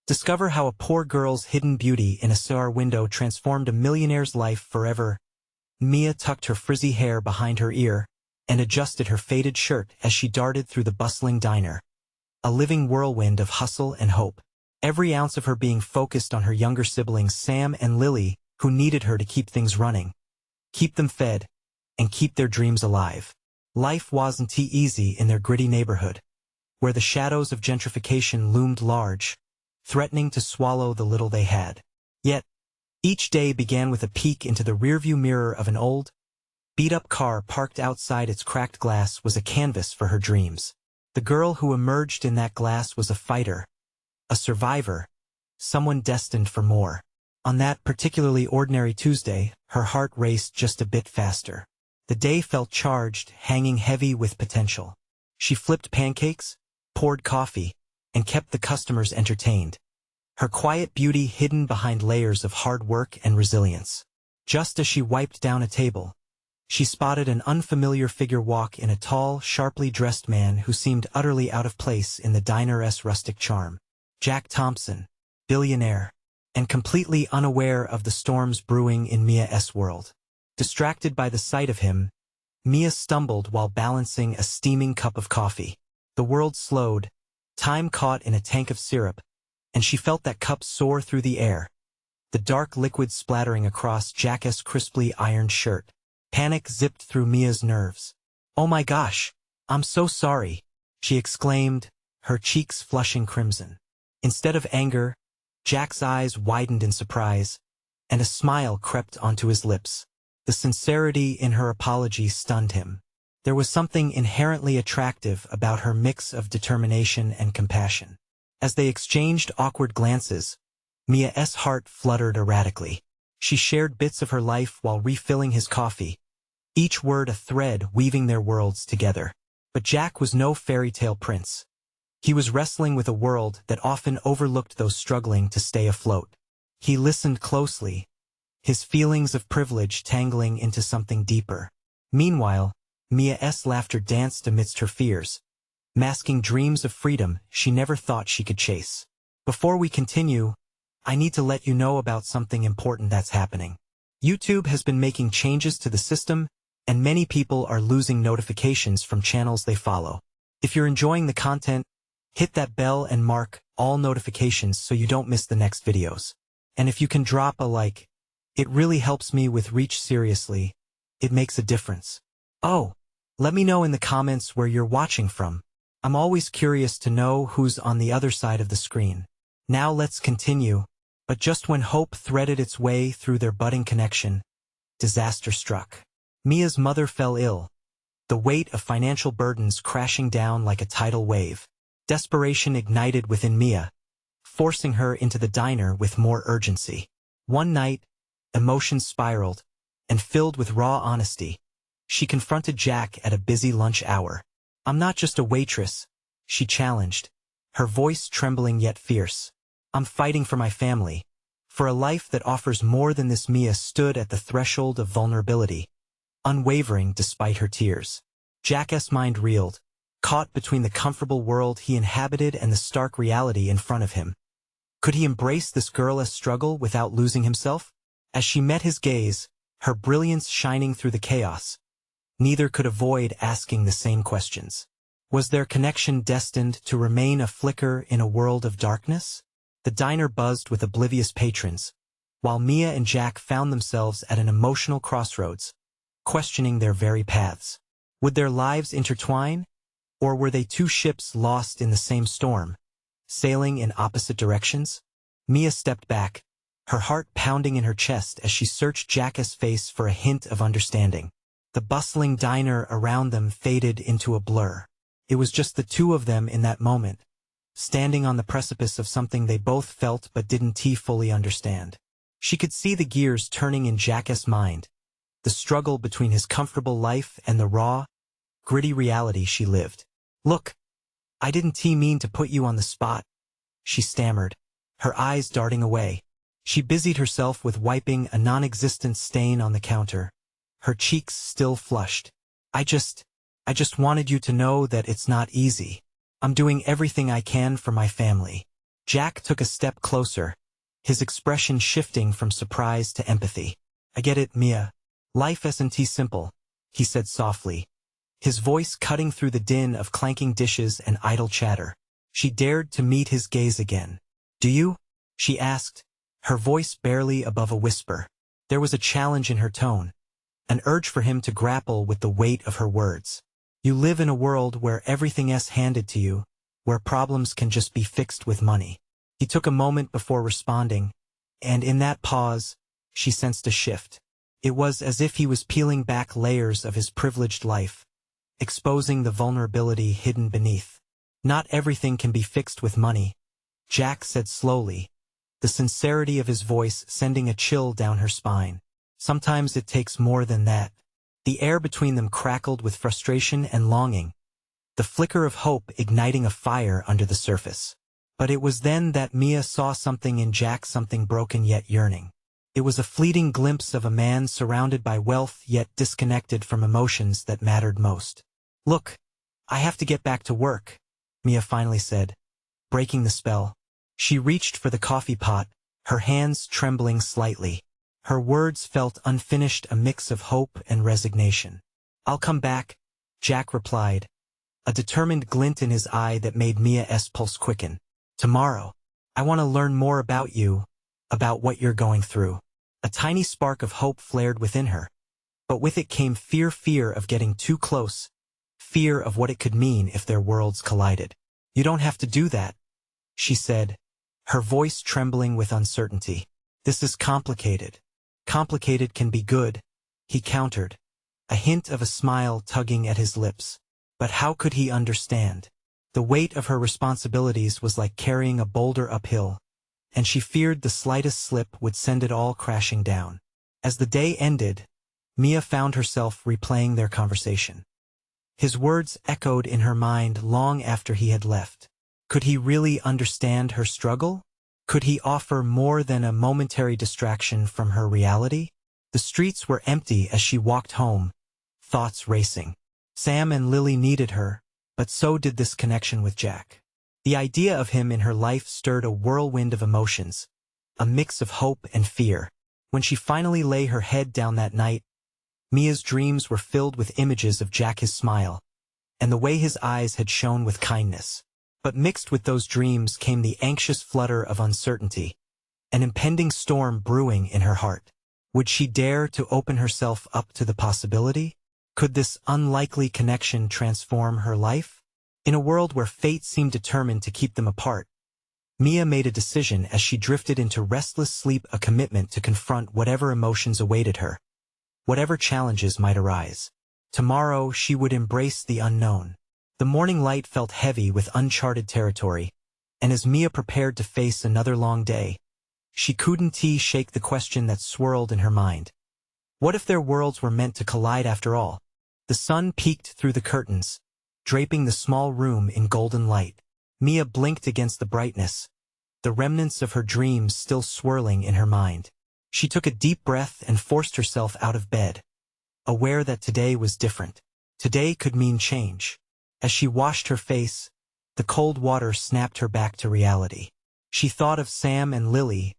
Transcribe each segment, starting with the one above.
Discover how a poor girl's hidden beauty in a SAR window transformed a millionaire's life forever. Mia tucked her frizzy hair behind her ear and adjusted her faded shirt as she darted through the bustling diner. A living whirlwind of hustle and hope. Every ounce of her being focused on her younger siblings Sam and Lily, who needed her to keep things running, keep them fed, and keep their dreams alive. Life wasn't easy in their gritty neighborhood, where the shadows of gentrification loomed large, threatening to swallow the little they had. Yet, each day began with a peek into the rearview mirror of an old, beat-up car parked outside. Its cracked glass was a canvas for her dreams. The girl who emerged in that glass was a fighter, a survivor, someone destined for more. On that particularly ordinary Tuesday, her heart raced just a bit faster. The day felt charged, hanging heavy with potential. She flipped pancakes, poured coffee, and kept the customers entertained. Her quiet beauty hidden behind layers of hard work and resilience. Just as she wiped down a table, she spotted an unfamiliar figure walk in, a tall, sharply dressed man who seemed utterly out of place in the diner's rustic charm. Jack Thompson, billionaire, and completely unaware of the storms brewing in Mia's world. Distracted by the sight of him, Mia stumbled while balancing a steaming cup of coffee. The world slowed, time caught in a tank of syrup, and she felt that cup soar through the air, the dark liquid splattering across Jack's crisply ironed shirt. Panic zipped through Mia's nerves. "Oh my gosh, I'm so sorry," she exclaimed, her cheeks flushing crimson. Instead of anger, Jack's eyes widened in surprise, and a smile crept onto his lips. The sincerity in her apology stunned him. There was something inherently attractive about her mix of determination and compassion. As they exchanged awkward glances, Mia's heart fluttered erratically. She shared bits of her life while refilling his coffee, each word a thread weaving their worlds together. But Jack was no fairy tale prince. He was wrestling with a world that often overlooked those struggling to stay afloat. He listened closely, his feelings of privilege tangling into something deeper. Meanwhile, Mia's laughter danced amidst her fears, masking dreams of freedom she never thought she could chase. Before we continue, I need to let you know about something important that's happening. YouTube has been making changes to the system, and many people are losing notifications from channels they follow. If you're enjoying the content, hit that bell and mark all notifications so you don't miss the next videos. And if you can drop a like, it really helps me with reach. Seriously, it makes a difference. Oh, let me know in the comments where you're watching from. I'm always curious to know who's on the other side of the screen. Now let's continue. But just when hope threaded its way through their budding connection, disaster struck. Mia's mother fell ill, the weight of financial burdens crashing down like a tidal wave. Desperation ignited within Mia, forcing her into the diner with more urgency. One night, emotions spiraled, and filled with raw honesty, she confronted Jack at a busy lunch hour. "I'm not just a waitress," she challenged, her voice trembling yet fierce. "I'm fighting for my family, for a life that offers more than this." Mia stood at the threshold of vulnerability, unwavering despite her tears. Jack's mind reeled, caught between the comfortable world he inhabited and the stark reality in front of him. Could he embrace this girl's struggle without losing himself? As she met his gaze, her brilliance shining through the chaos, neither could avoid asking the same questions. Was their connection destined to remain a flicker in a world of darkness? The diner buzzed with oblivious patrons, while Mia and Jack found themselves at an emotional crossroads, questioning their very paths. Would their lives intertwine, or were they two ships lost in the same storm, sailing in opposite directions? Mia stepped back, her heart pounding in her chest as she searched Jack's face for a hint of understanding. The bustling diner around them faded into a blur. It was just the two of them in that moment, standing on the precipice of something they both felt but didn't fully understand. She could see the gears turning in Jack's mind, the struggle between his comfortable life and the raw, gritty reality she lived. "Look, I didn't mean to put you on the spot," she stammered, her eyes darting away. She busied herself with wiping a non-existent stain on the counter, her cheeks still flushed. I just wanted you to know that it's not easy. I'm doing everything I can for my family." Jack took a step closer, his expression shifting from surprise to empathy. "I get it, Mia. Life isn't simple," he said softly, his voice cutting through the din of clanking dishes and idle chatter. She dared to meet his gaze again. "Do you?" she asked, her voice barely above a whisper. There was a challenge in her tone, an urge for him to grapple with the weight of her words. "You live in a world where everything is handed to you, where problems can just be fixed with money." He took a moment before responding, and in that pause, she sensed a shift. It was as if he was peeling back layers of his privileged life, exposing the vulnerability hidden beneath. "Not everything can be fixed with money," Jack said slowly, the sincerity of his voice sending a chill down her spine. "Sometimes it takes more than that." The air between them crackled with frustration and longing, the flicker of hope igniting a fire under the surface. But it was then that Mia saw something in Jack, something broken yet yearning. It was a fleeting glimpse of a man surrounded by wealth yet disconnected from emotions that mattered most. "Look, I have to get back to work," Mia finally said, breaking the spell. She reached for the coffee pot, her hands trembling slightly. Her words felt unfinished, a mix of hope and resignation. "I'll come back," Jack replied, a determined glint in his eye that made Mia's pulse quicken. "Tomorrow. I want to learn more about you, about what you're going through." A tiny spark of hope flared within her, but with it came fear of getting too close, fear of what it could mean if their worlds collided. "You don't have to do that," she said, her voice trembling with uncertainty. "This is complicated." "Complicated can be good," he countered, a hint of a smile tugging at his lips. But how could he understand? The weight of her responsibilities was like carrying a boulder uphill, and she feared the slightest slip would send it all crashing down. As the day ended, Mia found herself replaying their conversation. His words echoed in her mind long after he had left. Could he really understand her struggle? Could he offer more than a momentary distraction from her reality? The streets were empty as she walked home, thoughts racing. Sam and Lily needed her, but so did this connection with Jack. The idea of him in her life stirred a whirlwind of emotions, a mix of hope and fear. When she finally lay her head down that night, Mia's dreams were filled with images of Jack, his smile, and the way his eyes had shone with kindness. But mixed with those dreams came the anxious flutter of uncertainty, an impending storm brewing in her heart. Would she dare to open herself up to the possibility? Could this unlikely connection transform her life? In a world where fate seemed determined to keep them apart, Mia made a decision as she drifted into restless sleep, a commitment to confront whatever emotions awaited her, whatever challenges might arise. Tomorrow she would embrace the unknown. The morning light felt heavy with uncharted territory, and as Mia prepared to face another long day, she couldn't shake the question that swirled in her mind. What if their worlds were meant to collide after all? The sun peeked through the curtains, draping the small room in golden light. Mia blinked against the brightness, the remnants of her dreams still swirling in her mind. She took a deep breath and forced herself out of bed, aware that today was different. Today could mean change. As she washed her face, the cold water snapped her back to reality. She thought of Sam and Lily,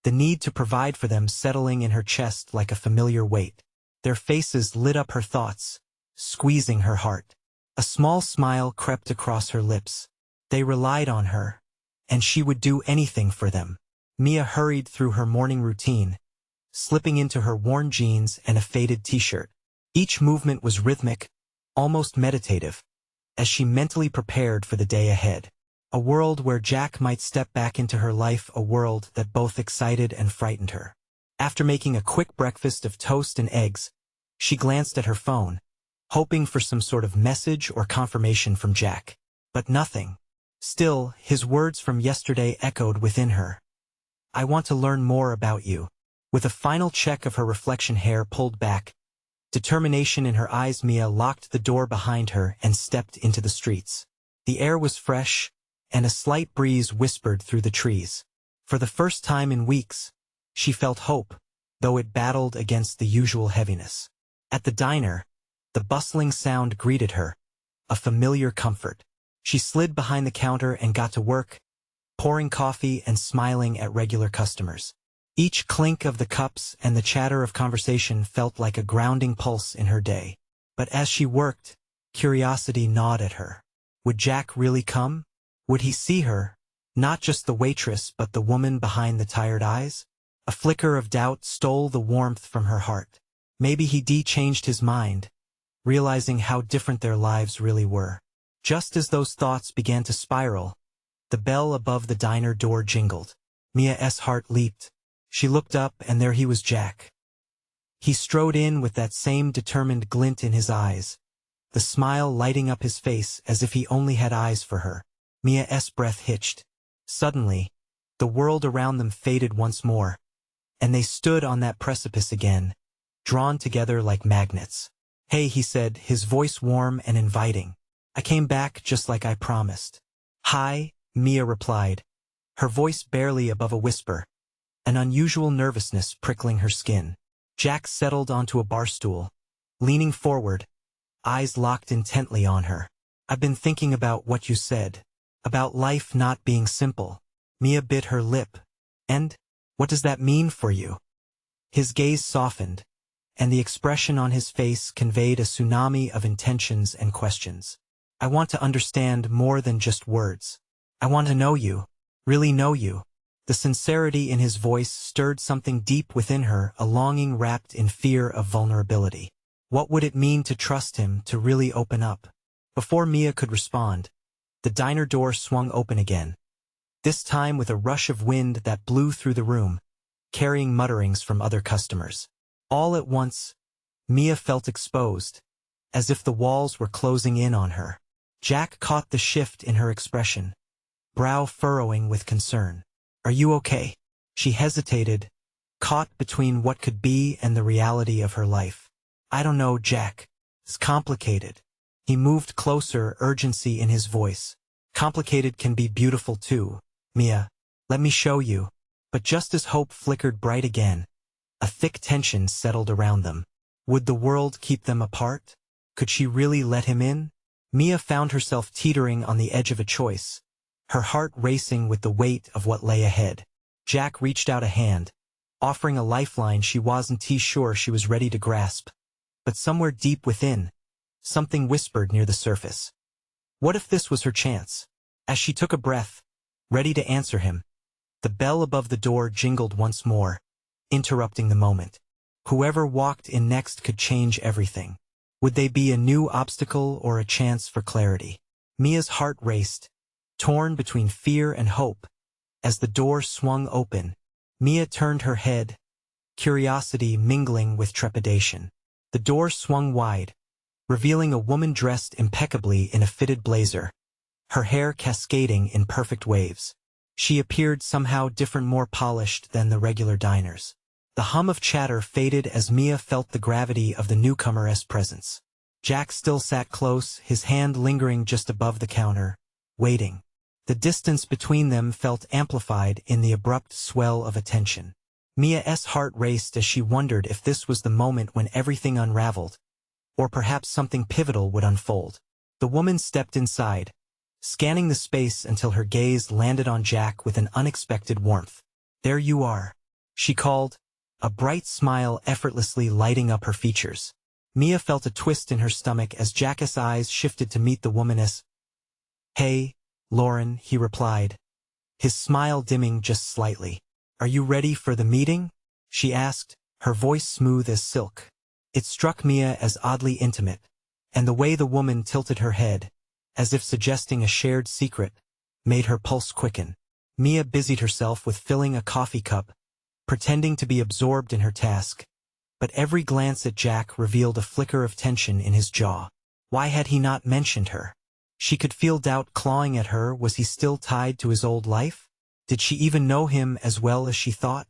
the need to provide for them settling in her chest like a familiar weight. Their faces lit up her thoughts, squeezing her heart. A small smile crept across her lips. They relied on her, and she would do anything for them. Mia hurried through her morning routine, slipping into her worn jeans and a faded t-shirt. Each movement was rhythmic, almost meditative, as she mentally prepared for the day ahead. A world where Jack might step back into her life, a world that both excited and frightened her. After making a quick breakfast of toast and eggs, she glanced at her phone, hoping for some sort of message or confirmation from Jack. But nothing. Still, his words from yesterday echoed within her. "I want to learn more about you." With a final check of her reflection hair pulled back, determination in her eyes, Mia locked the door behind her and stepped into the streets. The air was fresh, and a slight breeze whispered through the trees. For the first time in weeks, she felt hope, though it battled against the usual heaviness. At the diner, the bustling sound greeted her, a familiar comfort. She slid behind the counter and got to work, pouring coffee and smiling at regular customers. Each clink of the cups and the chatter of conversation felt like a grounding pulse in her day. But as she worked, curiosity gnawed at her. Would Jack really come? Would he see her? Not just the waitress, but the woman behind the tired eyes? A flicker of doubt stole the warmth from her heart. Maybe he'd changed his mind, realizing how different their lives really were. Just as those thoughts began to spiral, the bell above the diner door jingled. Mia's heart leaped. She looked up, and there he was, Jack. He strode in with that same determined glint in his eyes, the smile lighting up his face as if he only had eyes for her. Mia's breath hitched. Suddenly, the world around them faded once more, and they stood on that precipice again, drawn together like magnets. "Hey," he said, his voice warm and inviting. "I came back just like I promised." "Hi," Mia replied, her voice barely above a whisper, an unusual nervousness prickling her skin. Jack settled onto a bar stool, leaning forward, eyes locked intently on her. "I've been thinking about what you said, about life not being simple." Mia bit her lip. "And? What does that mean for you?" His gaze softened, and the expression on his face conveyed a tsunami of intentions and questions. "I want to understand more than just words. I want to know you, really know you." The sincerity in his voice stirred something deep within her, a longing wrapped in fear of vulnerability. What would it mean to trust him, to really open up? Before Mia could respond, the diner door swung open again, this time with a rush of wind that blew through the room, carrying mutterings from other customers. All at once, Mia felt exposed, as if the walls were closing in on her. Jack caught the shift in her expression, brow furrowing with concern. "Are you okay?" She hesitated, caught between what could be and the reality of her life. "I don't know, Jack. It's complicated." He moved closer, urgency in his voice. "Complicated can be beautiful too, Mia. Let me show you." But just as hope flickered bright again, a thick tension settled around them. Would the world keep them apart? Could she really let him in? Mia found herself teetering on the edge of a choice, her heart racing with the weight of what lay ahead. Jack reached out a hand, offering a lifeline she wasn't sure she was ready to grasp. But somewhere deep within, something whispered near the surface. What if this was her chance? As she took a breath, ready to answer him, the bell above the door jingled once more, interrupting the moment. Whoever walked in next could change everything. Would they be a new obstacle or a chance for clarity? Mia's heart raced, torn between fear and hope. As the door swung open, Mia turned her head, curiosity mingling with trepidation. The door swung wide, revealing a woman dressed impeccably in a fitted blazer, her hair cascading in perfect waves. She appeared somehow different, more polished than the regular diners. The hum of chatter faded as Mia felt the gravity of the newcomer's presence. Jack still sat close, his hand lingering just above the counter, waiting. The distance between them felt amplified in the abrupt swell of attention. Mia's heart raced as she wondered if this was the moment when everything unraveled, or perhaps something pivotal would unfold. The woman stepped inside, scanning the space until her gaze landed on Jack with an unexpected warmth. "There you are," she called, a bright smile effortlessly lighting up her features. Mia felt a twist in her stomach as Jack's eyes shifted to meet the woman's. "Hey, Lauren," he replied, his smile dimming just slightly. "Are you ready for the meeting?" she asked, her voice smooth as silk. It struck Mia as oddly intimate, and the way the woman tilted her head, as if suggesting a shared secret, made her pulse quicken. Mia busied herself with filling a coffee cup, pretending to be absorbed in her task, but every glance at Jack revealed a flicker of tension in his jaw. Why had he not mentioned her? She could feel doubt clawing at her. Was he still tied to his old life? Did she even know him as well as she thought?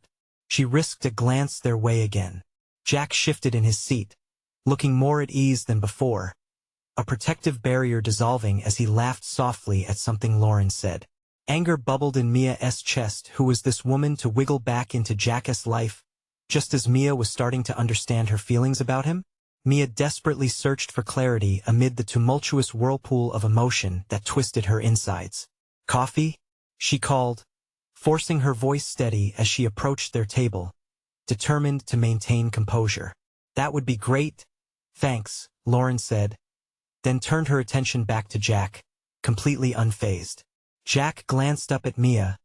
She risked a glance their way again. Jack shifted in his seat, looking more at ease than before, a protective barrier dissolving as he laughed softly at something Lauren said. Anger bubbled in Mia's chest. Who was this woman to wiggle back into Jack's life, just as Mia was starting to understand her feelings about him? Mia desperately searched for clarity amid the tumultuous whirlpool of emotion that twisted her insides. "Coffee?" she called, forcing her voice steady as she approached their table, determined to maintain composure. That would be great, thanks, Lauren said, then turned her attention back to Jack, completely unfazed. Jack glanced up at Mia,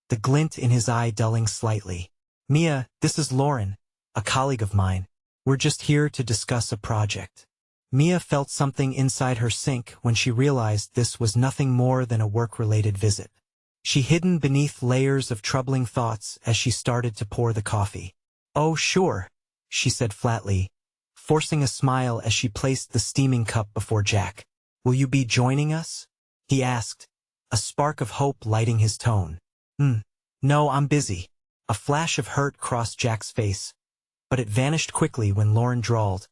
the glint in his eye dulling slightly. Mia, this is Lauren, a colleague of mine. We're just here to discuss a project. Mia felt something inside her sink when she realized this was nothing more than a work-related visit. She hid beneath layers of troubling thoughts as she started to pour the coffee. Oh, sure, she said flatly, forcing a smile as she placed the steaming cup before Jack. Will you be joining us? He asked, a spark of hope lighting his tone. No, I'm busy. A flash of hurt crossed Jack's face, but it vanished quickly when Lauren drawled.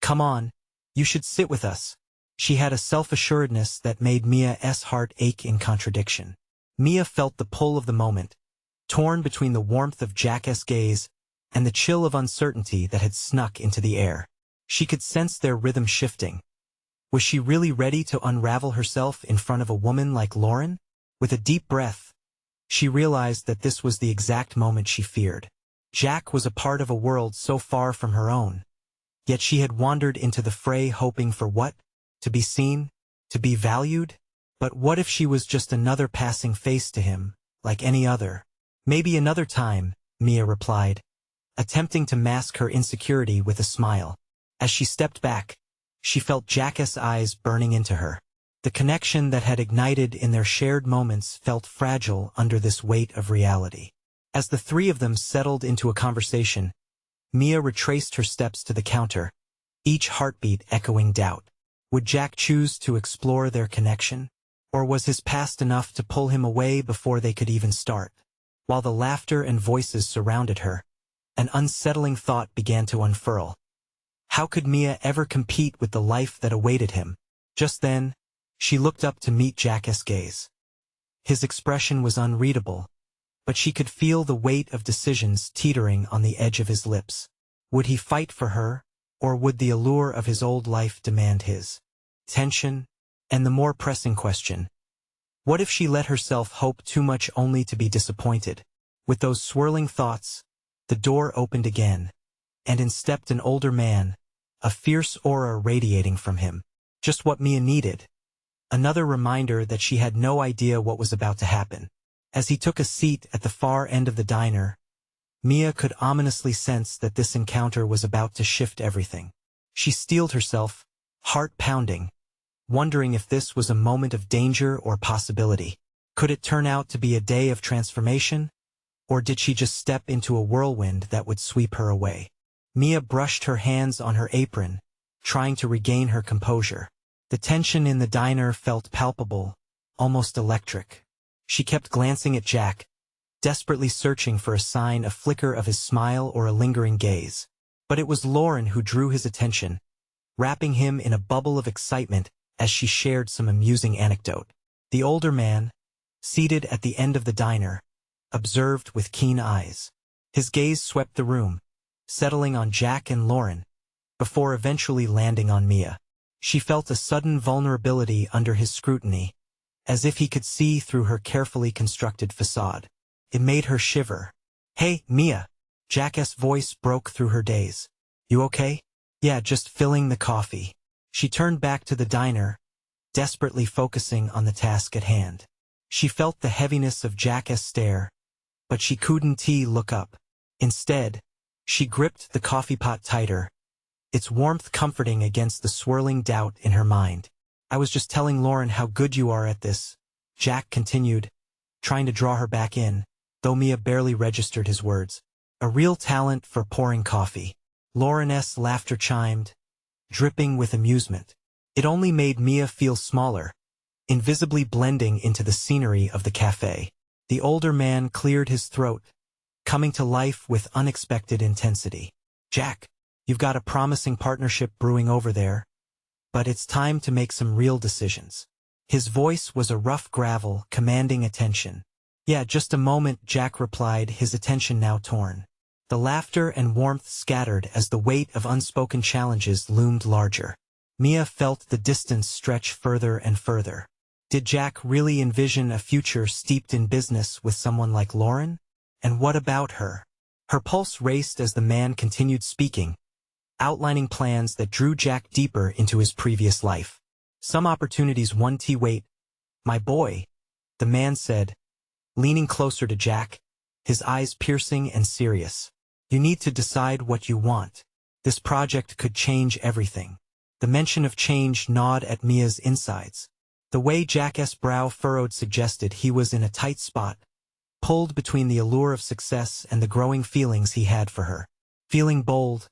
Come on, you should sit with us. She had a self-assuredness that made Mia's heart ache in contradiction. Mia felt the pull of the moment, torn between the warmth of Jack's gaze and the chill of uncertainty that had snuck into the air. She could sense their rhythm shifting. Was she really ready to unravel herself in front of a woman like Lauren? With a deep breath, she realized that this was the exact moment she feared. Jack was a part of a world so far from her own, yet she had wandered into the fray hoping for what? To be seen? To be valued? But what if she was just another passing face to him, like any other? Maybe another time, Mia replied, attempting to mask her insecurity with a smile. As she stepped back, she felt Jack's eyes burning into her. The connection that had ignited in their shared moments felt fragile under this weight of reality. As the three of them settled into a conversation, Mia retraced her steps to the counter, each heartbeat echoing doubt. Would Jack choose to explore their connection? Or was his past enough to pull him away before they could even start? While the laughter and voices surrounded her, an unsettling thought began to unfurl. How could Mia ever compete with the life that awaited him? Just then, she looked up to meet Jack's gaze. His expression was unreadable, but she could feel the weight of decisions teetering on the edge of his lips. Would he fight for her, or would the allure of his old life demand his attention? And the more pressing question, what if she let herself hope too much only to be disappointed? With those swirling thoughts, the door opened again, and in stepped an older man, a fierce aura radiating from him. Just what Mia needed. Another reminder that she had no idea what was about to happen. As he took a seat at the far end of the diner, Mia could ominously sense that this encounter was about to shift everything. She steeled herself, heart pounding, wondering if this was a moment of danger or possibility. Could it turn out to be a day of transformation? Or did she just step into a whirlwind that would sweep her away? Mia brushed her hands on her apron, trying to regain her composure. The tension in the diner felt palpable, almost electric. She kept glancing at Jack, desperately searching for a sign, a flicker of his smile or a lingering gaze. But it was Lauren who drew his attention, wrapping him in a bubble of excitement as she shared some amusing anecdote. The older man, seated at the end of the diner, observed with keen eyes. His gaze swept the room, settling on Jack and Lauren, before eventually landing on Mia. She felt a sudden vulnerability under his scrutiny, as if he could see through her carefully constructed facade. It made her shiver. Hey, Mia! Jack's voice broke through her daze. You okay? Yeah, just filling the coffee. She turned back to the diner, desperately focusing on the task at hand. She felt the heaviness of Jack's stare, but she couldn't look up. Instead, she gripped the coffee pot tighter, its warmth comforting against the swirling doubt in her mind. I was just telling Lauren how good you are at this, Jack continued, trying to draw her back in, though Mia barely registered his words. A real talent for pouring coffee. Lauren's laughter chimed, dripping with amusement. It only made Mia feel smaller, invisibly blending into the scenery of the cafe. The older man cleared his throat, coming to life with unexpected intensity. Jack, you've got a promising partnership brewing over there, but it's time to make some real decisions. His voice was a rough gravel, commanding attention. Yeah, just a moment, Jack replied, his attention now torn. The laughter and warmth scattered as the weight of unspoken challenges loomed larger. Mia felt the distance stretch further and further. Did Jack really envision a future steeped in business with someone like Lauren? And what about her? Her pulse raced as the man continued speaking, outlining plans that drew Jack deeper into his previous life. Some opportunities wait, my boy, the man said, leaning closer to Jack, his eyes piercing and serious. You need to decide what you want. This project could change everything. The mention of change gnawed at Mia's insides. The way Jack's brow furrowed suggested he was in a tight spot, pulled between the allure of success and the growing feelings he had for her. Feeling bold,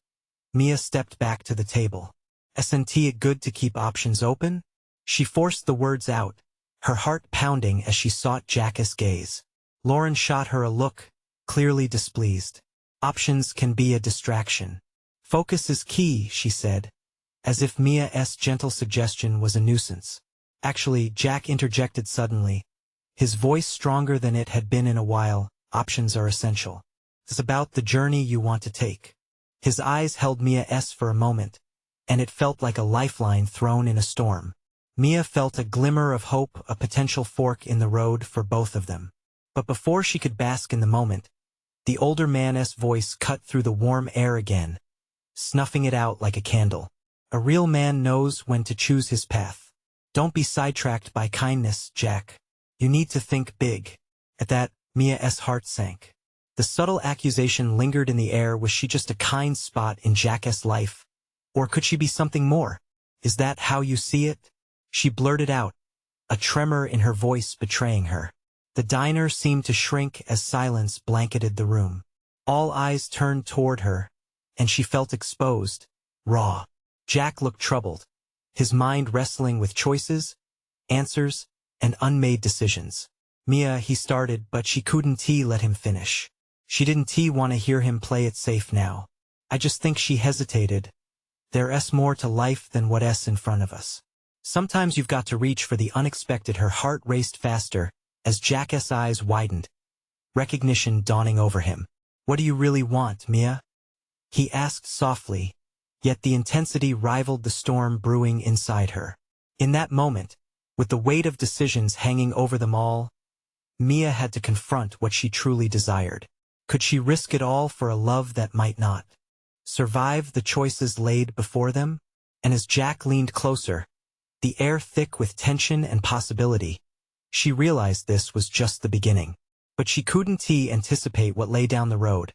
Mia stepped back to the table. Isn't it good to keep options open? She forced the words out, her heart pounding as she sought Jack's gaze. Lauren shot her a look, clearly displeased. Options can be a distraction. Focus is key, she said, as if Mia's gentle suggestion was a nuisance. Actually, Jack interjected suddenly, his voice stronger than it had been in a while. Options are essential. It's about the journey you want to take. His eyes held Mia's for a moment, and it felt like a lifeline thrown in a storm. Mia felt a glimmer of hope, a potential fork in the road for both of them. But before she could bask in the moment, the older man's voice cut through the warm air again, snuffing it out like a candle. A real man knows when to choose his path. Don't be sidetracked by kindness, Jack. You need to think big. At that, Mia's heart sank. The subtle accusation lingered in the air. Was she just a kind spot in Jack's life? Or could she be something more? Is that how you see it? She blurted out, a tremor in her voice betraying her. The diner seemed to shrink as silence blanketed the room. All eyes turned toward her, and she felt exposed, raw. Jack looked troubled, his mind wrestling with choices, answers, and unmade decisions. Mia, he started, but she couldn't let him finish. She didn't want to hear him play it safe now. I just think she hesitated. There's more to life than what's in front of us. Sometimes you've got to reach for the unexpected. Her heart raced faster as Jack's eyes widened, recognition dawning over him. What do you really want, Mia? He asked softly, yet the intensity rivaled the storm brewing inside her. In that moment, with the weight of decisions hanging over them all, Mia had to confront what she truly desired. Could she risk it all for a love that might not survive the choices laid before them? And as Jack leaned closer, the air thick with tension and possibility, she realized this was just the beginning. But she couldn't anticipate what lay down the road,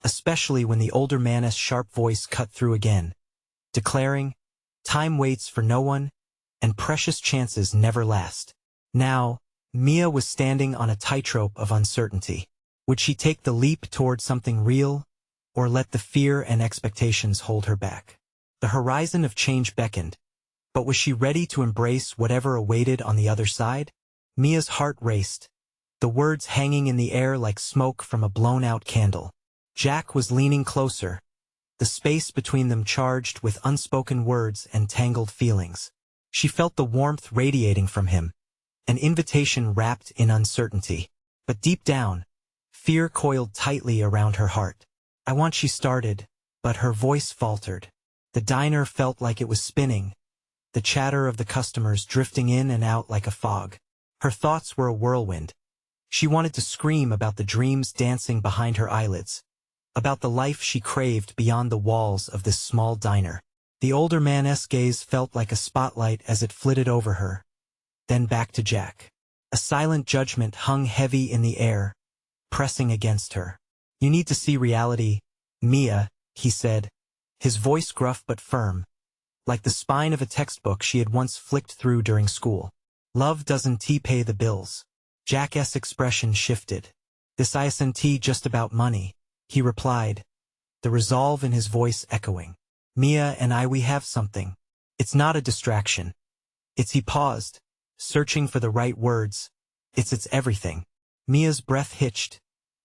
especially when the older man's sharp voice cut through again, declaring, time waits for no one, and precious chances never last. Now, Mia was standing on a tightrope of uncertainty. Would she take the leap toward something real, or let the fear and expectations hold her back? The horizon of change beckoned, but was she ready to embrace whatever awaited on the other side? Mia's heart raced, the words hanging in the air like smoke from a blown-out candle. Jack was leaning closer, the space between them charged with unspoken words and tangled feelings. She felt the warmth radiating from him, an invitation wrapped in uncertainty. But deep down, fear coiled tightly around her heart. I want she started, but her voice faltered. The diner felt like it was spinning, the chatter of the customers drifting in and out like a fog. Her thoughts were a whirlwind. She wanted to scream about the dreams dancing behind her eyelids, about the life she craved beyond the walls of this small diner. The older man's gaze felt like a spotlight as it flitted over her, then back to Jack. A silent judgment hung heavy in the air, pressing against her. You need to see reality, Mia, he said, his voice gruff but firm, like the spine of a textbook she had once flicked through during school. Love doesn't pay the bills. Jack's expression shifted. This isn't just about money, he replied, the resolve in his voice echoing. Mia and we have something. It's not a distraction. He paused, searching for the right words. It's everything. Mia's breath hitched,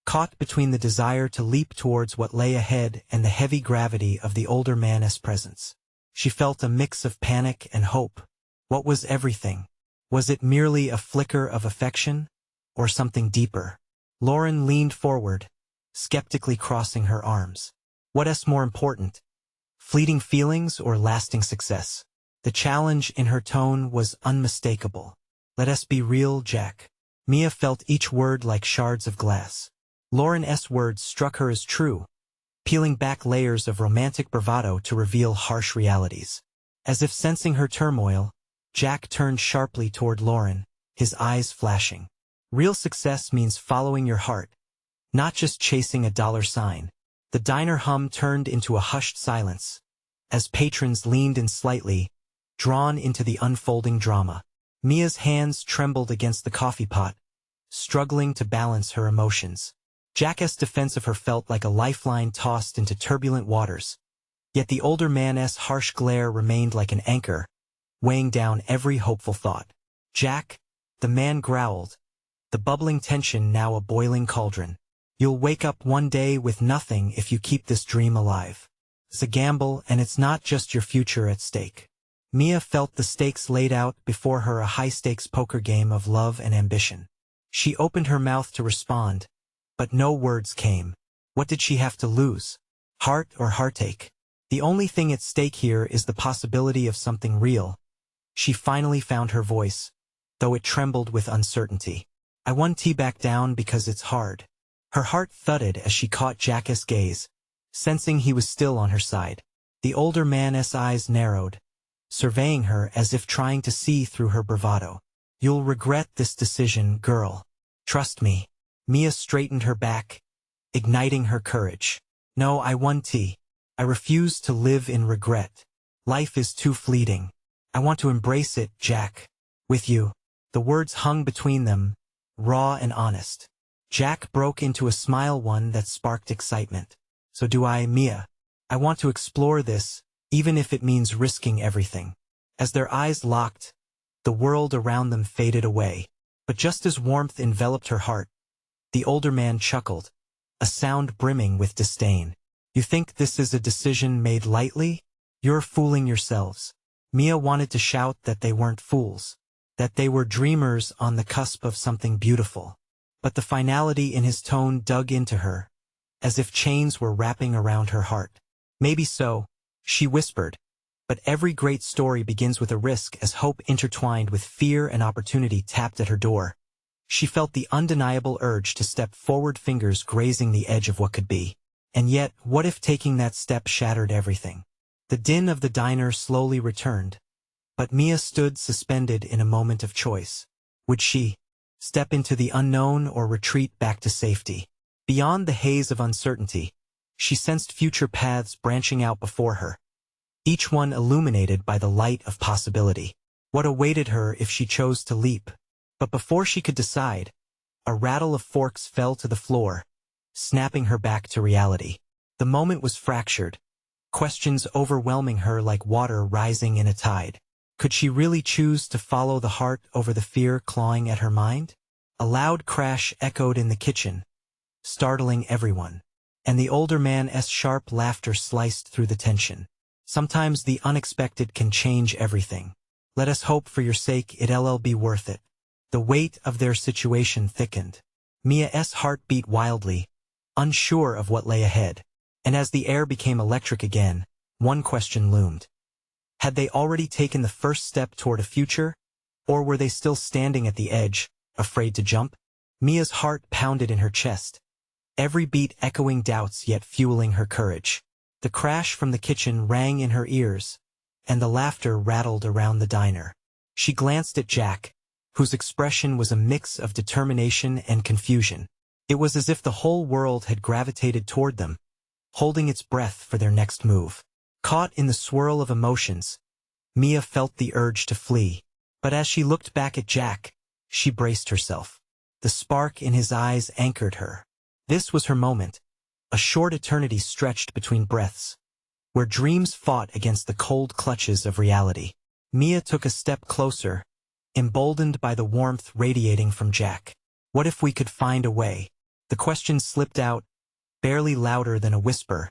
caught between the desire to leap towards what lay ahead and the heavy gravity of the older man's presence. She felt a mix of panic and hope. What was everything? Was it merely a flicker of affection, or something deeper? Lauren leaned forward, skeptically crossing her arms. What's more important? Fleeting feelings or lasting success? The challenge in her tone was unmistakable. Let us be real, Jack. Mia felt each word like shards of glass. Lauren's words struck her as true, peeling back layers of romantic bravado to reveal harsh realities. As if sensing her turmoil, Jack turned sharply toward Lauren, his eyes flashing. Real success means following your heart, not just chasing a dollar sign. The diner hum turned into a hushed silence, as patrons leaned in slightly, drawn into the unfolding drama. Mia's hands trembled against the coffee pot, struggling to balance her emotions. Jack's defense of her felt like a lifeline tossed into turbulent waters, yet the older man's harsh glare remained like an anchor, weighing down every hopeful thought. Jack, the man growled, the bubbling tension now a boiling cauldron. You'll wake up one day with nothing if you keep this dream alive. It's a gamble, and it's not just your future at stake. Mia felt the stakes laid out before her, a high-stakes poker game of love and ambition. She opened her mouth to respond, but no words came. What did she have to lose? Heart or heartache? The only thing at stake here is the possibility of something real. She finally found her voice, though it trembled with uncertainty. I want tea back down because it's hard. Her heart thudded as she caught Jack's gaze, sensing he was still on her side. The older man's eyes narrowed, surveying her as if trying to see through her bravado. You'll regret this decision, girl. Trust me. Mia straightened her back, igniting her courage. No, I want tea. I refuse to live in regret. Life is too fleeting. I want to embrace it, Jack. With you. The words hung between them, raw and honest. Jack broke into a smile, one that sparked excitement. So do I, Mia. I want to explore this, even if it means risking everything. As their eyes locked, the world around them faded away. But just as warmth enveloped her heart, the older man chuckled, a sound brimming with disdain. You think this is a decision made lightly? You're fooling yourselves. Mia wanted to shout that they weren't fools, that they were dreamers on the cusp of something beautiful. But the finality in his tone dug into her, as if chains were wrapping around her heart. Maybe so, she whispered, but every great story begins with a risk. As hope intertwined with fear and opportunity tapped at her door, she felt the undeniable urge to step forward, fingers grazing the edge of what could be. And yet, what if taking that step shattered everything? The din of the diner slowly returned, but Mia stood suspended in a moment of choice. Would she step into the unknown or retreat back to safety? Beyond the haze of uncertainty, she sensed future paths branching out before her, each one illuminated by the light of possibility. What awaited her if she chose to leap? But before she could decide, a rattle of forks fell to the floor, snapping her back to reality. The moment was fractured, questions overwhelming her like water rising in a tide. Could she really choose to follow the heart over the fear clawing at her mind? A loud crash echoed in the kitchen, startling everyone, and the older man's sharp laughter sliced through the tension. Sometimes the unexpected can change everything. Let us hope for your sake it'll be worth it. The weight of their situation thickened. Mia's heart beat wildly, unsure of what lay ahead. And as the air became electric again, one question loomed. Had they already taken the first step toward a future? Or were they still standing at the edge, afraid to jump? Mia's heart pounded in her chest, every beat echoing doubts yet fueling her courage. The crash from the kitchen rang in her ears, and the laughter rattled around the diner. She glanced at Jack, whose expression was a mix of determination and confusion. It was as if the whole world had gravitated toward them, holding its breath for their next move. Caught in the swirl of emotions, Mia felt the urge to flee. But as she looked back at Jack, she braced herself. The spark in his eyes anchored her. This was her moment, a short eternity stretched between breaths, where dreams fought against the cold clutches of reality. Mia took a step closer, emboldened by the warmth radiating from Jack. What if we could find a way? The question slipped out, barely louder than a whisper,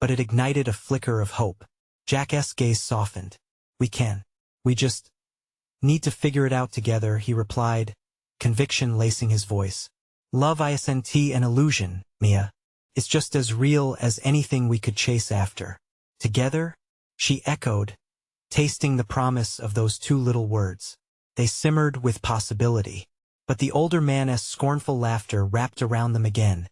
but it ignited a flicker of hope. Jack's gaze softened. We can. We just need to figure it out together, he replied, conviction lacing his voice. Love isn't an illusion, Mia. It's just as real as anything we could chase after. Together? She echoed, tasting the promise of those two little words. They simmered with possibility. But the older man's scornful laughter wrapped around them again,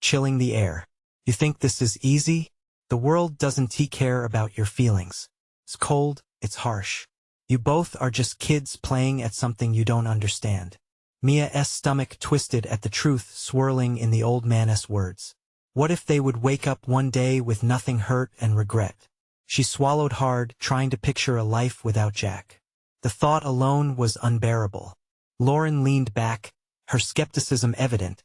chilling the air. You think this is easy? The world doesn't care about your feelings. It's cold, it's harsh. You both are just kids playing at something you don't understand. Mia's stomach twisted at the truth swirling in the old man's words. What if they would wake up one day with nothing hurt and regret? She swallowed hard, trying to picture a life without Jack. The thought alone was unbearable. Lauren leaned back, her skepticism evident,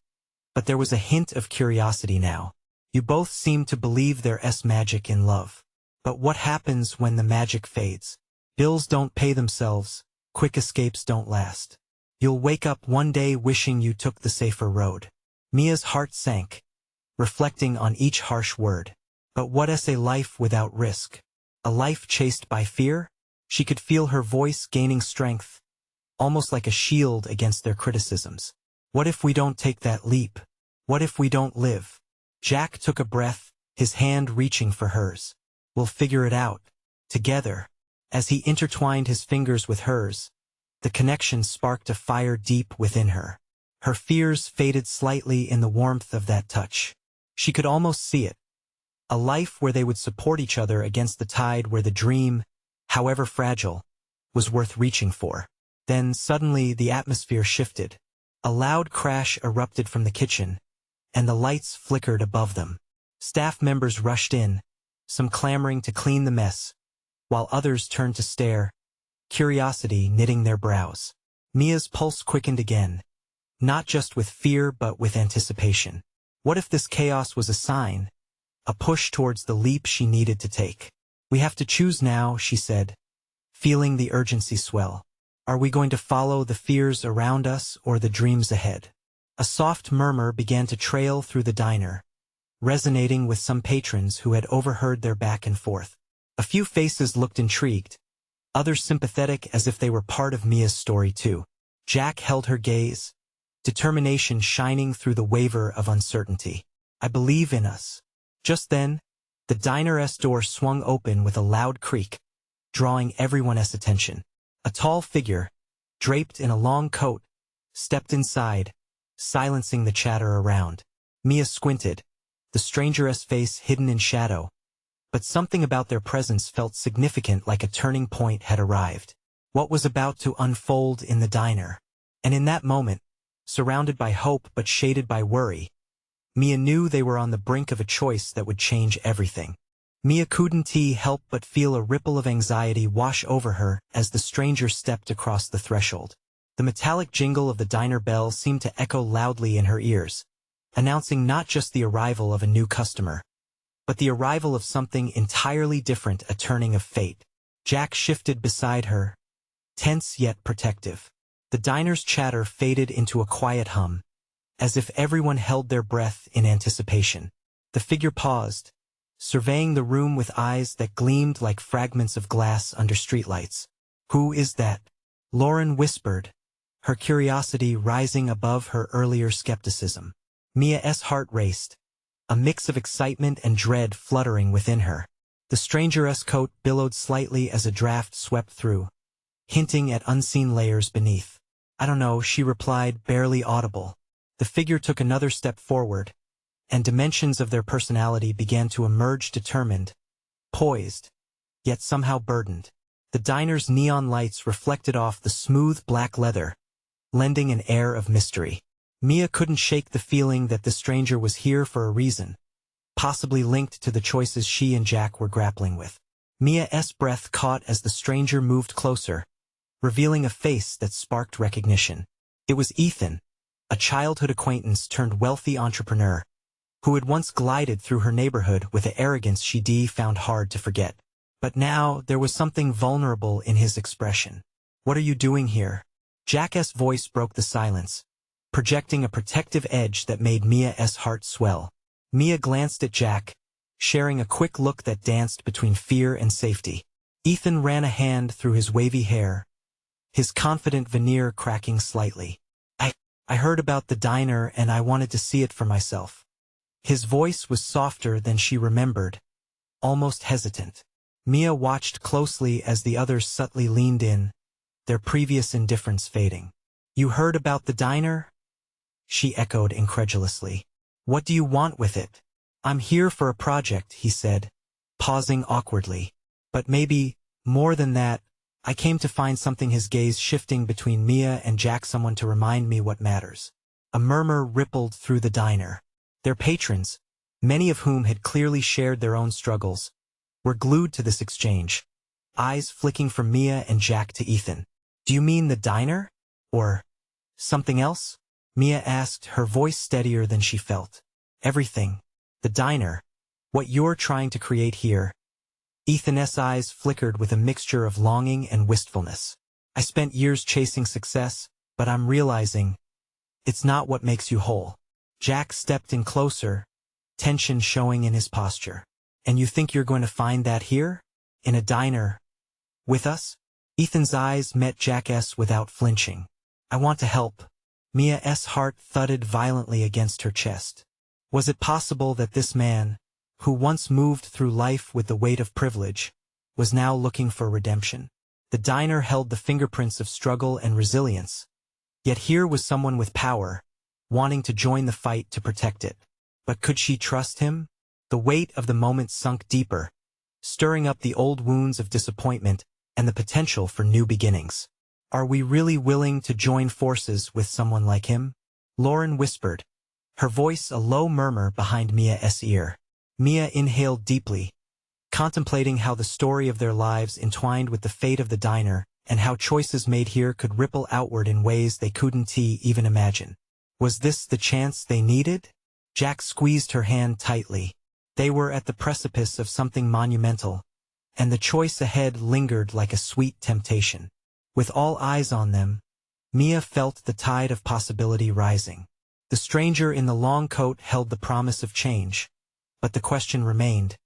but there was a hint of curiosity now. You both seem to believe there's magic in love. But what happens when the magic fades? Bills don't pay themselves, quick escapes don't last. You'll wake up one day wishing you took the safer road. Mia's heart sank, reflecting on each harsh word. But what is a life without risk? A life chased by fear? She could feel her voice gaining strength, almost like a shield against their criticisms. What if we don't take that leap? What if we don't live? Jack took a breath, his hand reaching for hers. We'll figure it out. Together. As he intertwined his fingers with hers, the connection sparked a fire deep within her. Her fears faded slightly in the warmth of that touch. She could almost see it. A life where they would support each other against the tide, where the dream, however fragile, was worth reaching for. Then suddenly the atmosphere shifted. A loud crash erupted from the kitchen, and the lights flickered above them. Staff members rushed in, some clamoring to clean the mess, while others turned to stare, curiosity knitting their brows. Mia's pulse quickened again, not just with fear but with anticipation. What if this chaos was a sign, a push towards the leap she needed to take? We have to choose now, she said, feeling the urgency swell. Are we going to follow the fears around us or the dreams ahead? A soft murmur began to trail through the diner, resonating with some patrons who had overheard their back and forth. A few faces looked intrigued, others sympathetic as if they were part of Mia's story too. Jack held her gaze, determination shining through the waver of uncertainty. I believe in us. Just then, the diner's door swung open with a loud creak, drawing everyone's attention. A tall figure, draped in a long coat, stepped inside, silencing the chatter around. Mia squinted, the stranger's face hidden in shadow, but something about their presence felt significant, like a turning point had arrived. What was about to unfold in the diner? And in that moment, surrounded by hope but shaded by worry, Mia knew they were on the brink of a choice that would change everything. Mia couldn't help but feel a ripple of anxiety wash over her as the stranger stepped across the threshold. The metallic jingle of the diner bell seemed to echo loudly in her ears, announcing not just the arrival of a new customer, but the arrival of something entirely different, a turning of fate. Jack shifted beside her, tense yet protective. The diner's chatter faded into a quiet hum, as if everyone held their breath in anticipation. The figure paused, surveying the room with eyes that gleamed like fragments of glass under streetlights. Who is that? Lauren whispered, her curiosity rising above her earlier skepticism. Mia's heart raced, a mix of excitement and dread fluttering within her. The stranger's coat billowed slightly as a draft swept through, hinting at unseen layers beneath. I don't know, she replied, barely audible. The figure took another step forward, and dimensions of their personality began to emerge, determined, poised, yet somehow burdened. The diner's neon lights reflected off the smooth black leather, lending an air of mystery. Mia couldn't shake the feeling that the stranger was here for a reason, possibly linked to the choices she and Jack were grappling with. Mia's breath caught as the stranger moved closer, revealing a face that sparked recognition. It was Ethan, a childhood acquaintance turned wealthy entrepreneur, who had once glided through her neighborhood with an arrogance she found hard to forget. But now there was something vulnerable in his expression. What are you doing here? Jack's voice broke the silence, projecting a protective edge that made Mia's heart swell. Mia glanced at Jack, sharing a quick look that danced between fear and safety. Ethan ran a hand through his wavy hair, his confident veneer cracking slightly. I heard about the diner and I wanted to see it for myself. His voice was softer than she remembered, almost hesitant. Mia watched closely as the others subtly leaned in, their previous indifference fading. "You heard about the diner?" she echoed incredulously. "What do you want with it?" "I'm here for a project," he said, pausing awkwardly. "But maybe, more than that, I came to find something." His gaze shifting between Mia and Jack. "Someone to remind me what matters." A murmur rippled through the diner. Their patrons, many of whom had clearly shared their own struggles, were glued to this exchange, eyes flicking from Mia and Jack to Ethan. "Do you mean the diner? Or something else?" Mia asked, her voice steadier than she felt. "Everything. The diner. What you're trying to create here." Ethan's eyes flickered with a mixture of longing and wistfulness. "I spent years chasing success, but I'm realizing it's not what makes you whole." Jack stepped in closer, tension showing in his posture. "And you think you're going to find that here? In a diner? With us?" Ethan's eyes met Jack's without flinching. "I want to help." Mia's heart thudded violently against her chest. Was it possible that this man, who once moved through life with the weight of privilege, was now looking for redemption? The diner held the fingerprints of struggle and resilience. Yet here was someone with power, wanting to join the fight to protect it. But could she trust him? The weight of the moment sunk deeper, stirring up the old wounds of disappointment and the potential for new beginnings. Are we really willing to join forces with someone like him? Lauren whispered, her voice a low murmur behind Mia's ear. Mia inhaled deeply, contemplating how the story of their lives entwined with the fate of the diner and how choices made here could ripple outward in ways they couldn't even imagine. Was this the chance they needed? Jack squeezed her hand tightly. They were at the precipice of something monumental, and the choice ahead lingered like a sweet temptation. With all eyes on them, Mia felt the tide of possibility rising. The stranger in the long coat held the promise of change, but the question remained,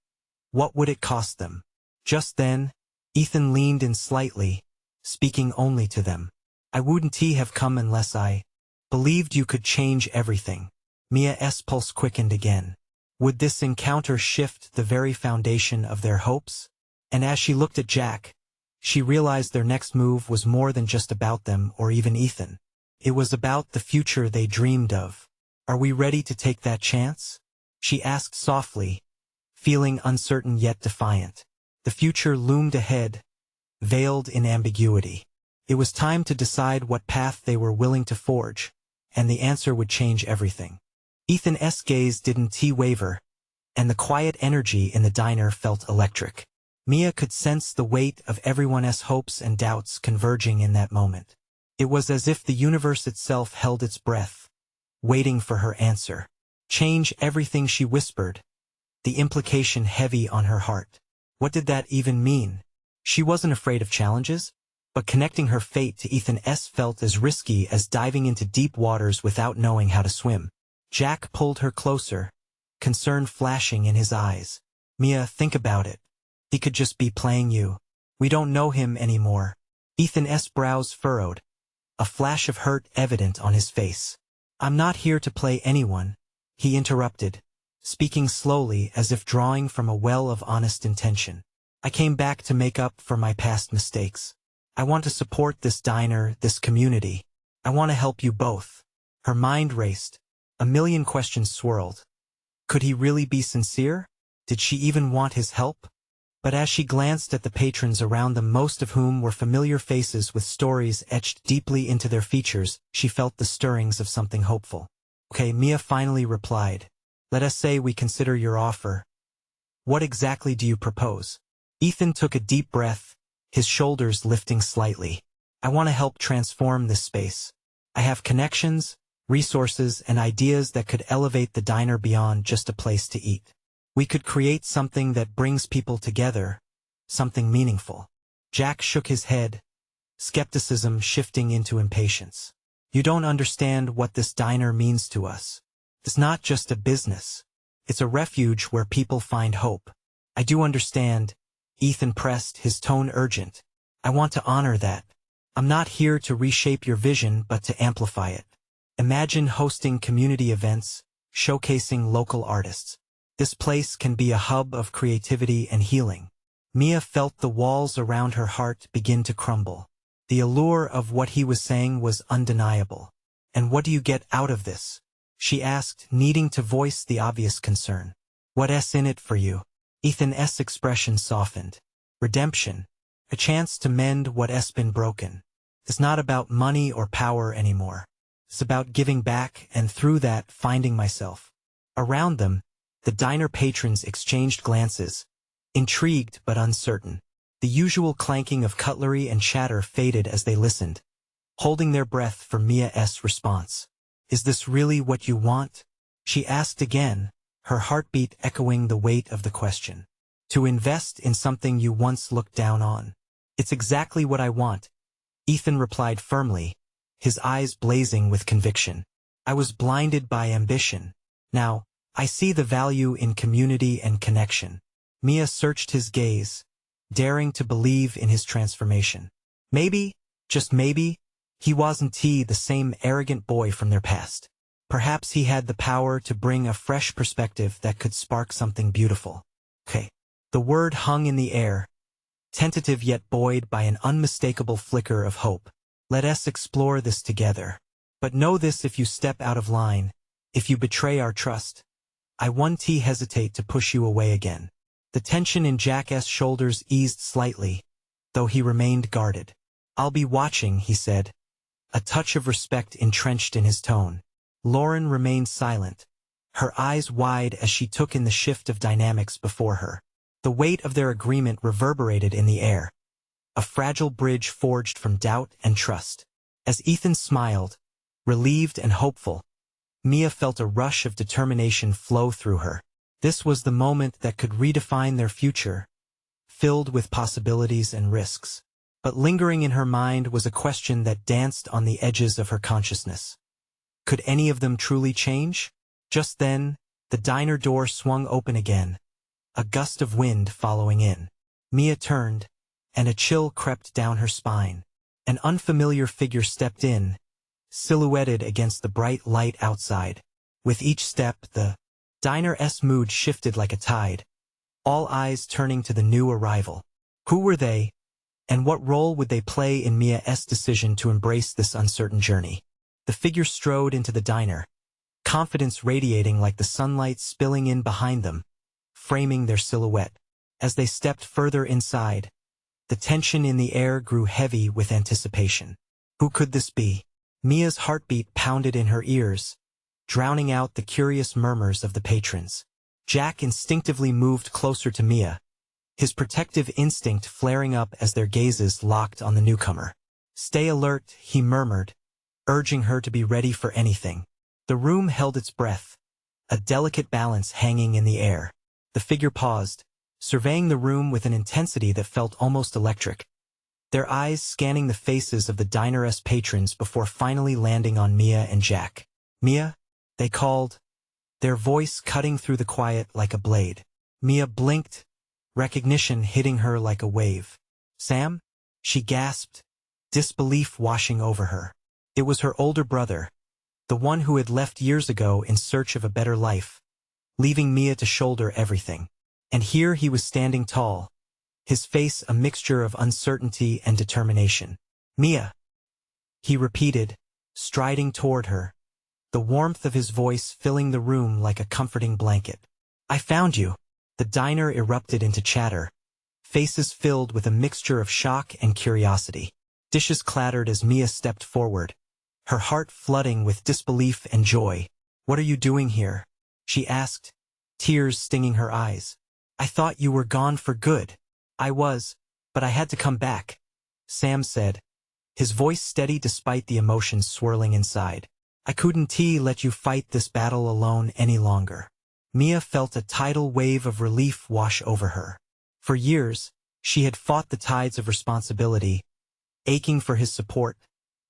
what would it cost them? Just then, Ethan leaned in slightly, speaking only to them. I wouldn't have come unless I believed you could change everything. Mia's pulse quickened again. Would this encounter shift the very foundation of their hopes? And as she looked at Jack, she realized their next move was more than just about them or even Ethan. It was about the future they dreamed of. Are we ready to take that chance? She asked softly, feeling uncertain yet defiant. The future loomed ahead, veiled in ambiguity. It was time to decide what path they were willing to forge, and the answer would change everything. Ethan's gaze didn't waver, and the quiet energy in the diner felt electric. Mia could sense the weight of everyone's hopes and doubts converging in that moment. It was as if the universe itself held its breath, waiting for her answer. Change everything, she whispered, the implication heavy on her heart. What did that even mean? She wasn't afraid of challenges, but connecting her fate to Ethan's felt as risky as diving into deep waters without knowing how to swim. Jack pulled her closer, concern flashing in his eyes. Mia, think about it. He could just be playing you. We don't know him anymore. Ethan's brows furrowed, a flash of hurt evident on his face. I'm not here to play anyone, he interrupted, speaking slowly as if drawing from a well of honest intention. I came back to make up for my past mistakes. I want to support this diner, this community. I want to help you both. Her mind raced. A million questions swirled. Could he really be sincere? Did she even want his help? But as she glanced at the patrons around them, most of whom were familiar faces with stories etched deeply into their features, she felt the stirrings of something hopeful. Okay, Mia finally replied. Let us say we consider your offer. What exactly do you propose? Ethan took a deep breath, his shoulders lifting slightly. I want to help transform this space. I have connections, resources, and ideas that could elevate the diner beyond just a place to eat. We could create something that brings people together, something meaningful. Jack shook his head, skepticism shifting into impatience. You don't understand what this diner means to us. It's not just a business. It's a refuge where people find hope. I do understand, Ethan pressed, his tone urgent. I want to honor that. I'm not here to reshape your vision but to amplify it. Imagine hosting community events, showcasing local artists. This place can be a hub of creativity and healing. Mia felt the walls around her heart begin to crumble. The allure of what he was saying was undeniable. "And what do you get out of this?" she asked, needing to voice the obvious concern. "What's in it for you?" Ethan's expression softened. "Redemption. A chance to mend what's been broken. It's not about money or power anymore. It's about giving back and through that finding myself." Around them, the diner patrons exchanged glances, intrigued but uncertain. The usual clanking of cutlery and chatter faded as they listened, holding their breath for Mia's response. "Is this really what you want?" she asked again, her heartbeat echoing the weight of the question. "To invest in something you once looked down on." "It's exactly what I want," Ethan replied firmly, his eyes blazing with conviction. "I was blinded by ambition. Now, I see the value in community and connection." Mia searched his gaze, daring to believe in his transformation. Maybe, just maybe, he wasn't the same arrogant boy from their past. Perhaps he had the power to bring a fresh perspective that could spark something beautiful. "Okay." The word hung in the air, tentative yet buoyed by an unmistakable flicker of hope. "Let's explore this together. But know this: if you step out of line, if you betray our trust, I won't hesitate to push you away again." The tension in Jack's shoulders eased slightly, though he remained guarded. "I'll be watching," he said, a touch of respect entrenched in his tone. Lauren remained silent, her eyes wide as she took in the shift of dynamics before her. The weight of their agreement reverberated in the air, a fragile bridge forged from doubt and trust. As Ethan smiled, relieved and hopeful, Mia felt a rush of determination flow through her. This was the moment that could redefine their future, filled with possibilities and risks. But lingering in her mind was a question that danced on the edges of her consciousness. Could any of them truly change? Just then, the diner door swung open again, a gust of wind following in. Mia turned, and a chill crept down her spine. An unfamiliar figure stepped in, silhouetted against the bright light outside. With each step, the diner's mood shifted like a tide, all eyes turning to the new arrival. Who were they, and what role would they play in Mia's decision to embrace this uncertain journey? The figure strode into the diner, confidence radiating like the sunlight spilling in behind them, framing their silhouette. As they stepped further inside, the tension in the air grew heavy with anticipation. Who could this be? Mia's heartbeat pounded in her ears, drowning out the curious murmurs of the patrons. Jack instinctively moved closer to Mia, his protective instinct flaring up as their gazes locked on the newcomer. "Stay alert," he murmured, urging her to be ready for anything. The room held its breath, a delicate balance hanging in the air. The figure paused, surveying the room with an intensity that felt almost electric, their eyes scanning the faces of the diner's patrons before finally landing on Mia and Jack. "Mia?" they called, their voice cutting through the quiet like a blade. Mia blinked, recognition hitting her like a wave. "Sam?" she gasped, disbelief washing over her. It was her older brother, the one who had left years ago in search of a better life, leaving Mia to shoulder everything. And here he was standing tall, his face a mixture of uncertainty and determination. "Mia," he repeated, striding toward her, the warmth of his voice filling the room like a comforting blanket. "I found you." The diner erupted into chatter, faces filled with a mixture of shock and curiosity. Dishes clattered as Mia stepped forward, her heart flooding with disbelief and joy. "What are you doing here?" she asked, tears stinging her eyes. "I thought you were gone for good." "I was, but I had to come back," Sam said, his voice steady despite the emotions swirling inside. "I couldn't let you fight this battle alone any longer." Mia felt a tidal wave of relief wash over her. For years, she had fought the tides of responsibility, aching for his support,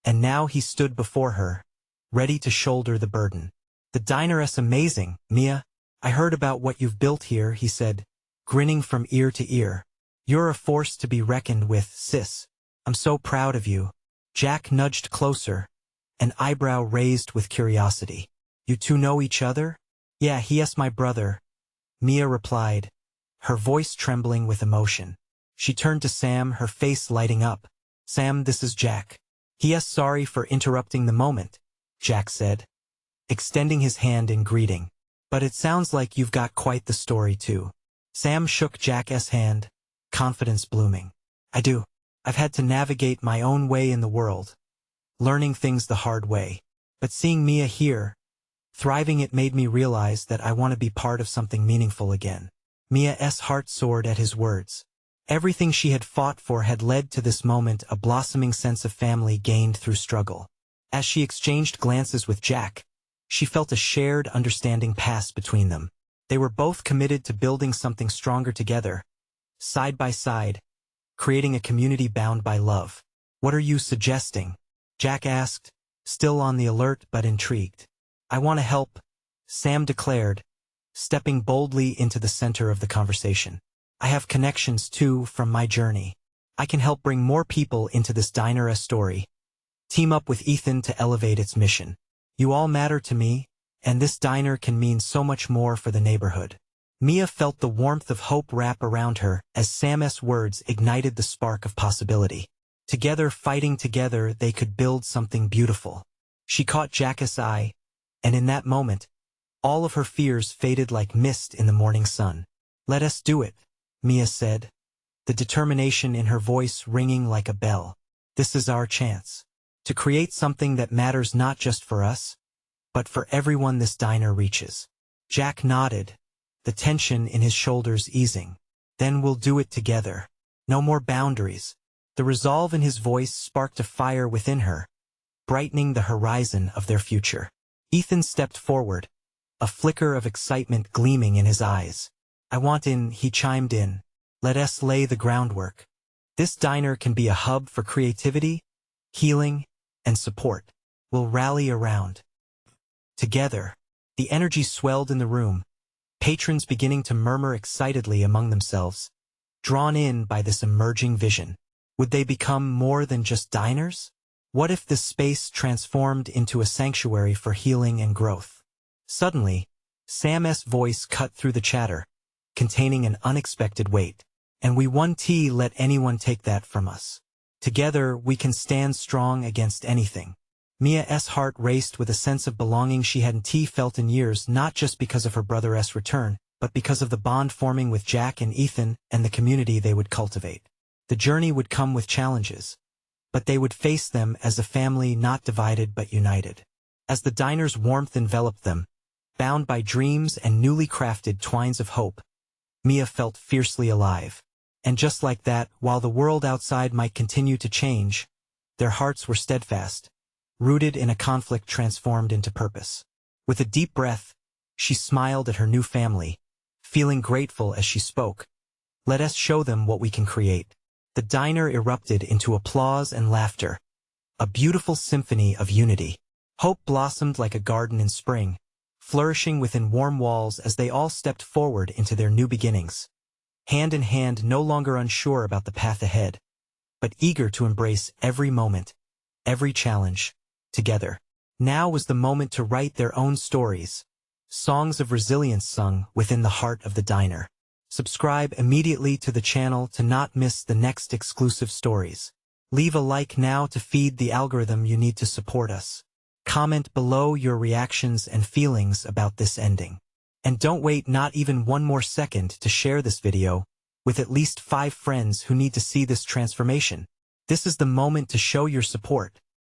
and now he stood before her, ready to shoulder the burden. "The diner's amazing, Mia. I heard about what you've built here," he said, grinning from ear to ear. "You're a force to be reckoned with, sis. I'm so proud of you." Jack nudged closer, an eyebrow raised with curiosity. "You two know each other?" "Yeah, he's my brother," Mia replied, her voice trembling with emotion. She turned to Sam, her face lighting up. Sam, this is Jack. Yes, sorry for interrupting the moment, Jack said, extending his hand in greeting. But it sounds like you've got quite the story too. Sam shook Jack's hand, confidence blooming. I do. I've had to navigate my own way in the world, learning things the hard way. But seeing Mia here, thriving, it made me realize that I want to be part of something meaningful again. Mia's heart soared at his words. Everything she had fought for had led to this moment, a blossoming sense of family gained through struggle. As she exchanged glances with Jack, she felt a shared understanding pass between them. They were both committed to building something stronger together, side by side, creating a community bound by love. What are you suggesting? Jack asked, still on the alert but intrigued. I want to help, Sam declared, stepping boldly into the center of the conversation. I have connections too from my journey. I can help bring more people into this Millionaire's story. Team up with Ethan to elevate its mission. You all matter to me, and this diner can mean so much more for the neighborhood. Mia felt the warmth of hope wrap around her as Sam's words ignited the spark of possibility. Together, fighting together, they could build something beautiful. She caught Jack's eye, and in that moment, all of her fears faded like mist in the morning sun. Let us do it, Mia said, the determination in her voice ringing like a bell. This is our chance to create something that matters not just for us, but for everyone this diner reaches. Jack nodded, the tension in his shoulders easing. Then we'll do it together. No more boundaries. The resolve in his voice sparked a fire within her, brightening the horizon of their future. Ethan stepped forward, a flicker of excitement gleaming in his eyes. I want in, he chimed in. Let us lay the groundwork. This diner can be a hub for creativity, healing, and support. We'll rally around. Together, the energy swelled in the room, patrons beginning to murmur excitedly among themselves, drawn in by this emerging vision. Would they become more than just diners? What if this space transformed into a sanctuary for healing and growth? Suddenly, Sam's voice cut through the chatter, containing an unexpected weight. And we won't let anyone take that from us. Together, we can stand strong against anything. Mia's heart raced with a sense of belonging she hadn't felt in years, not just because of her brother's return, but because of the bond forming with Jack and Ethan and the community they would cultivate. The journey would come with challenges, but they would face them as a family not divided but united. As the diner's warmth enveloped them, bound by dreams and newly crafted twines of hope, Mia felt fiercely alive. And just like that, while the world outside might continue to change, their hearts were steadfast, rooted in a conflict transformed into purpose. With a deep breath, she smiled at her new family, feeling grateful as she spoke. Let us show them what we can create. The diner erupted into applause and laughter, a beautiful symphony of unity. Hope blossomed like a garden in spring, flourishing within warm walls as they all stepped forward into their new beginnings. Hand in hand, no longer unsure about the path ahead, but eager to embrace every moment, every challenge, together. Now was the moment to write their own stories, songs of resilience sung within the heart of the diner. Subscribe immediately to the channel to not miss the next exclusive stories. Leave a like now to feed the algorithm you need to support us. Comment below your reactions and feelings about this ending. And don't wait not even one more second to share this video with at least 5 friends who need to see this transformation. This is the moment to show your support.